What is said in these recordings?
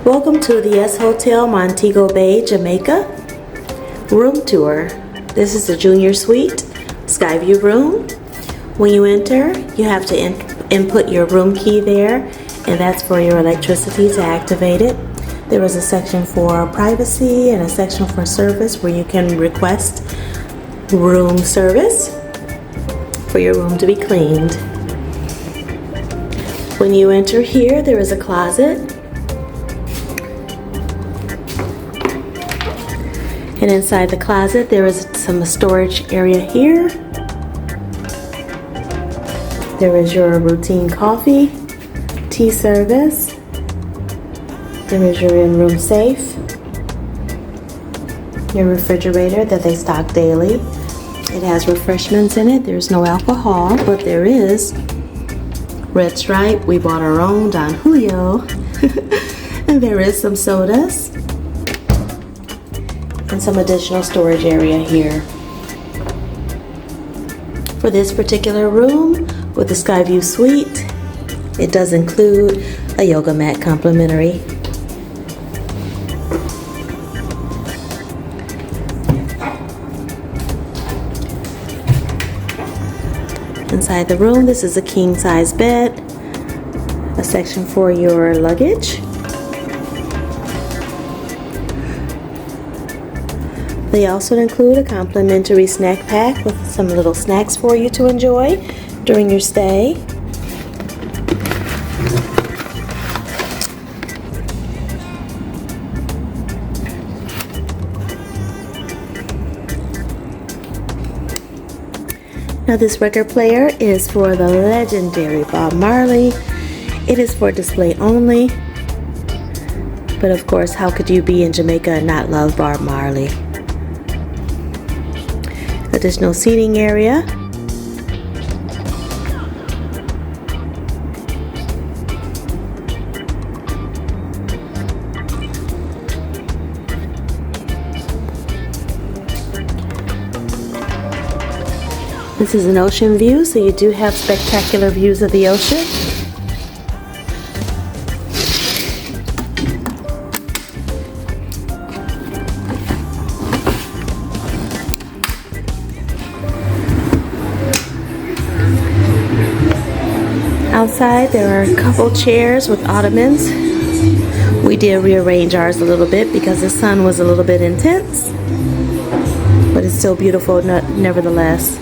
Welcome to the S Hotel Montego Bay, Jamaica room tour. This is the junior suite, Skyview room. When you enter, you have to input your room key there, and that's for your electricity to activate it. There is a section for privacy and a section for service where you can request room service for your room to be cleaned. When you enter here, there is a closet. And inside the closet, there is some storage area here. There is your routine coffee, tea service. There is your in-room safe, your refrigerator that they stock daily. It has refreshments in it. There's no alcohol, but there is Red Stripe. We bought our own, Don Julio. And there is some sodas and some additional storage area here. For this particular room with the Skyview suite, it does include a yoga mat complimentary. Inside the room, this is a king size bed, a section for your luggage. They also include a complimentary snack pack with some little snacks for you to enjoy during your stay. Now this record player is for the legendary Bob Marley. It is for display only. But of course, how could you be in Jamaica and not love Bob Marley? Additional seating area. This is an ocean view, so you do have spectacular views of the ocean. Outside, there are a couple chairs with ottomans. We did rearrange ours a little bit because the sun was a little bit intense, but it's still beautiful nevertheless.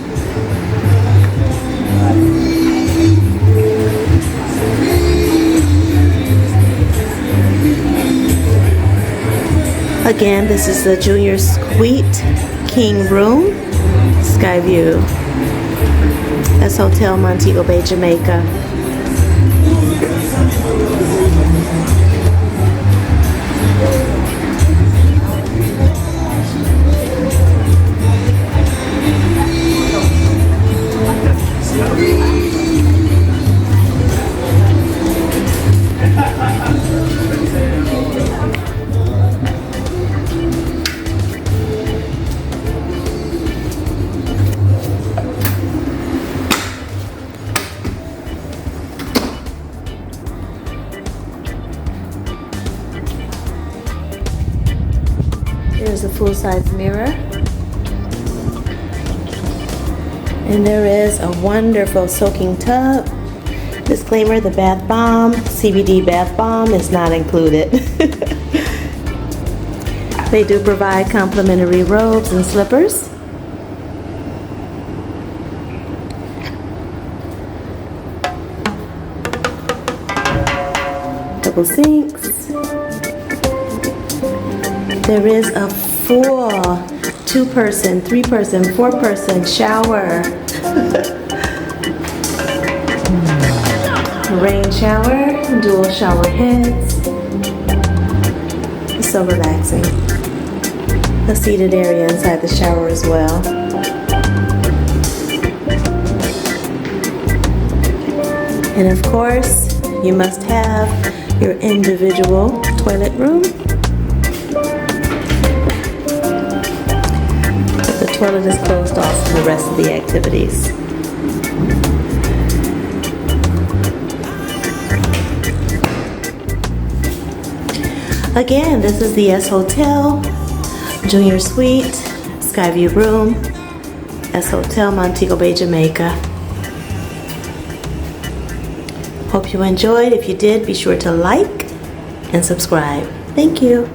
Again, this is the junior suite king room, Skyview. That's Hotel Montego Bay, Jamaica. There's a full-size mirror. And there is a wonderful soaking tub. Disclaimer, the bath bomb, CBD bath bomb, is not included. They do provide complimentary robes and slippers. Double sinks. There is a full 2-person, 3-person, 4-person shower. Rain shower, dual shower heads. It's so relaxing. A seated area inside the shower as well. And of course, you must have your individual toilet room. The toilet is closed off from the rest of the activities. Again, this is the S Hotel, Junior Suite, Skyview Room, S Hotel, Montego Bay, Jamaica. Hope you enjoyed. If you did, be sure to like and subscribe. Thank you.